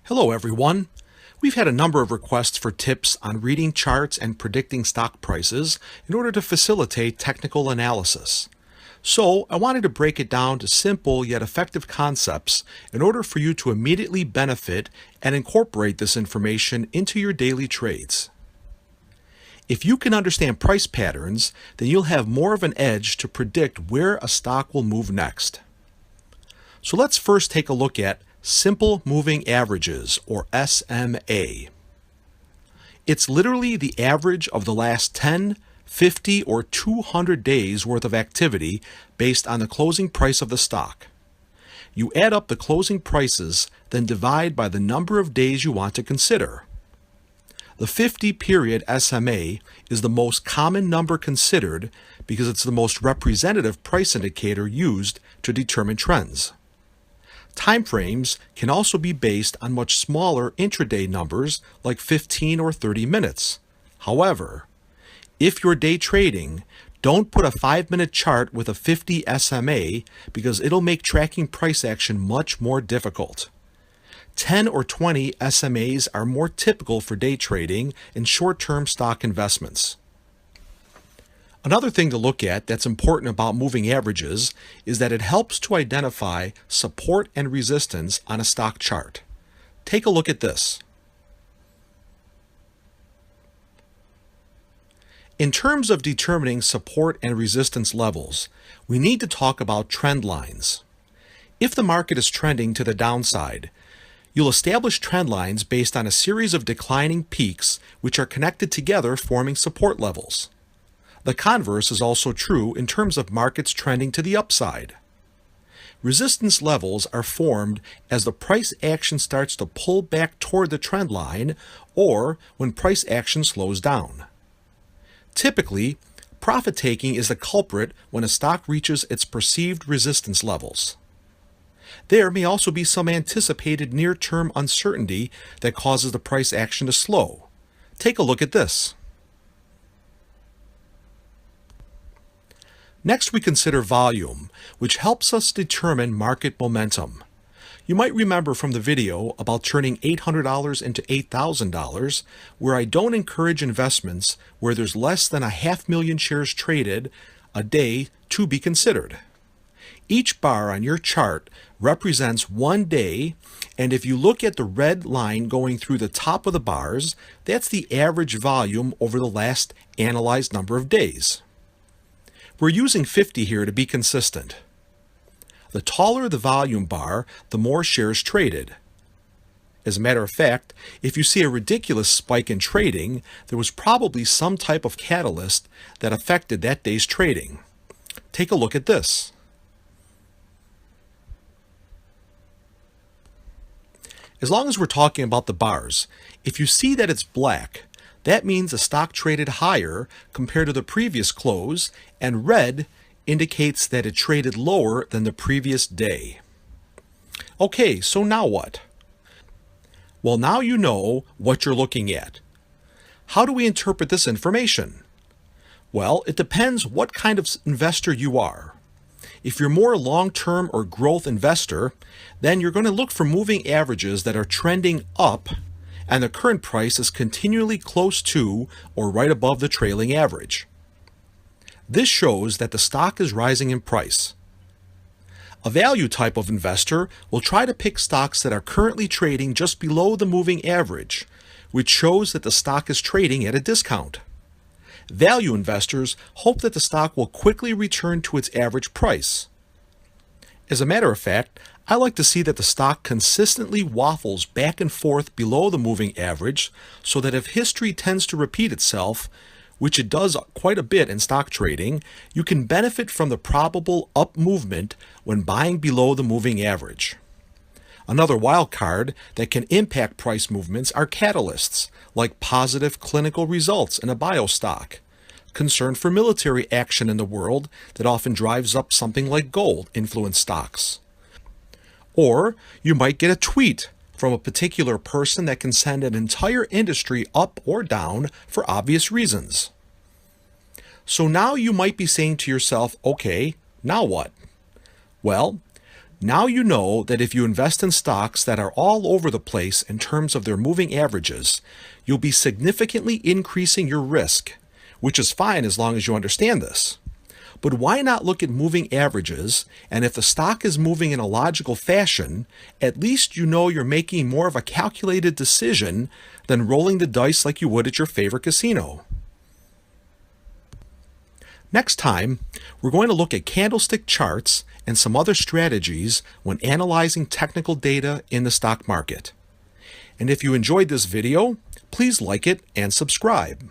Hello everyone. We've had a number of requests for tips on reading charts and predicting stock prices in order to facilitate technical analysis. So I wanted to break it down to simple yet effective concepts in order for you to immediately benefit and incorporate this information into your daily trades. If you can understand price patterns, then you'll have more of an edge to predict where a stock will move next. So let's first take a look at Simple Moving Averages, or SMA. It's literally the average of the last 10, 50, or 200 days worth of activity based on the closing price of the stock. You add up the closing prices, then divide by the number of days you want to consider. The 50-period SMA is the most common number considered because it's the most representative price indicator used to determine trends. Timeframes can also be based on much smaller intraday numbers like 15 or 30 minutes. However, if you're day trading, don't put a 5-minute chart with a 50 SMA because it'll make tracking price action much more difficult. 10 or 20 SMAs are more typical for day trading and short-term stock investments. Another thing to look at that's important about moving averages is that it helps to identify support and resistance on a stock chart. Take a look at this. In terms of determining support and resistance levels, we need to talk about trend lines. If the market is trending to the downside, you'll establish trend lines based on a series of declining peaks which are connected together forming support levels. The converse is also true in terms of markets trending to the upside. Resistance levels are formed as the price action starts to pull back toward the trend line or when price action slows down. Typically, profit taking is the culprit when a stock reaches its perceived resistance levels. There may also be some anticipated near-term uncertainty that causes the price action to slow. Take a look at this. Next, we consider volume, which helps us determine market momentum. You might remember from the video about turning $800 into $8,000, where I don't encourage investments where there's less than 500,000 shares traded a day to be considered. Each bar on your chart represents one day, and if you look at the red line going through the top of the bars, that's the average volume over the last analyzed number of days. We're using 50 here to be consistent. The taller the volume bar, the more shares traded. As a matter of fact, if you see a ridiculous spike in trading, there was probably some type of catalyst that affected that day's trading. Take a look at this. As long as we're talking about the bars, if you see that it's black, that means the stock traded higher compared to the previous close, and red indicates that it traded lower than the previous day. Okay, so now what? Well, now you know what you're looking at. How do we interpret this information? Well, it depends what kind of investor you are. If you're more long-term or growth investor, then you're going to look for moving averages that are trending up and the current price is continually close to or right above the trailing average. This shows that the stock is rising in price. A value type of investor will try to pick stocks that are currently trading just below the moving average, which shows that the stock is trading at a discount. Value investors hope that the stock will quickly return to its average price. As a matter of fact, I like to see that the stock consistently waffles back and forth below the moving average so that if history tends to repeat itself, which it does quite a bit in stock trading, you can benefit from the probable up movement when buying below the moving average. Another wild card that can impact price movements are catalysts, like positive clinical results in a bio stock, concern for military action in the world that often drives up something like gold-influenced stocks. Or you might get a tweet from a particular person that can send an entire industry up or down for obvious reasons. So now you might be saying to yourself, okay, now what? Well, Now you know that if you invest in stocks that are all over the place in terms of their moving averages, you'll be significantly increasing your risk, which is fine as long as you understand this. But why not look at moving averages, and if the stock is moving in a logical fashion, at least you know you're making more of a calculated decision than rolling the dice like you would at your favorite casino. Next time, we're going to look at candlestick charts and some other strategies when analyzing technical data in the stock market. And if you enjoyed this video, please like it and subscribe.